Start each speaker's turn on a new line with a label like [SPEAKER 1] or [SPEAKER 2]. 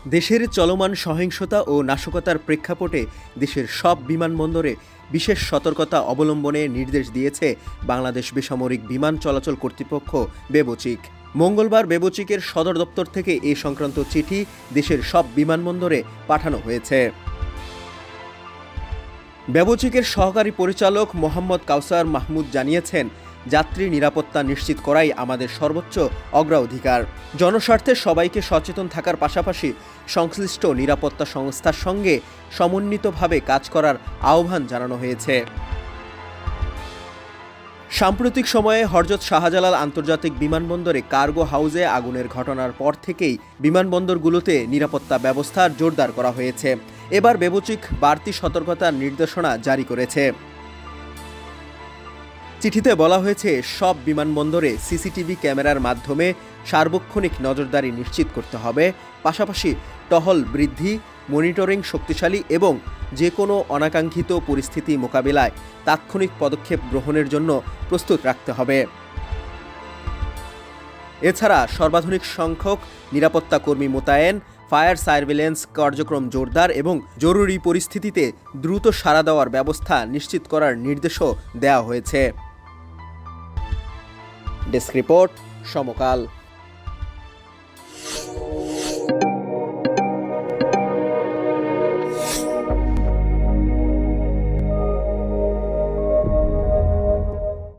[SPEAKER 1] দেশের চলমান সহিংসতা ও নাশকতার প্রেক্ষাপটে দেশের সব বিমানবন্দরে বিশেষ সতর্কতা অবলম্বনে নির্দেশ দিয়েছে বাংলাদেশ বেসামরিক বিমান চলাচল কর্তৃপক্ষ বেবচিক। মঙ্গলবার বেবচিকের সদর দপ্তর থেকে এ সংক্রান্ত চিঠি দেশের সব বিমানবন্দরে পাঠানো হয়েছে। বেবচিকের সহকারী পরিচালক মোহাম্মদ কাউসার মাহমুদ জানিয়েছেন, যাত্রী নিরাপত্তা নিশ্চিত করাই আমাদের সর্বোচ্চ অগ্রাধিকার। জনস্বার্থে সবাইকে সচেতন থাকার পাশাপাশি সংশ্লিষ্ট নিরাপত্তা সংস্থার সঙ্গে সমন্বিতভাবে কাজ করার আহ্বান জানানো হয়েছে। সাম্প্রতিক সময়ে হযরত শাহজালাল আন্তর্জাতিক বিমানবন্দরে কার্গো হাউসে আগুনের ঘটনার পর থেকেই বিমানবন্দরগুলোতে নিরাপত্তা ব্যবস্থা জোরদার করা হয়েছে। এবার বেবচিক বাড়তি সতর্কতার নির্দেশনা জারি করেছে। চিঠিতে বলা হয়েছে, সব বিমানবন্দরে সিসিটিভি ক্যামেরার মাধ্যমে সার্বক্ষণিক নজরদারি নিশ্চিত করতে হবে। পাশাপাশি টহল বৃদ্ধি, মনিটরিং শক্তিশালী এবং যে কোনো অনাকাঙ্ক্ষিত পরিস্থিতি মোকাবিলায় তাৎক্ষণিক পদক্ষেপ গ্রহণের জন্য প্রস্তুত রাখতে হবে। এছাড়া সর্বাধুনিক সংখ্যক নিরাপত্তা কর্মী মোতায়েন, ফায়ার সার্ভিলেন্স কার্যক্রম জোরদার এবং জরুরি পরিস্থিতিতে দ্রুত সাড়া দেওয়ার ব্যবস্থা নিশ্চিত করার নির্দেশও দেওয়া হয়েছে। ডেস্ক রিপোর্ট, সমকাল।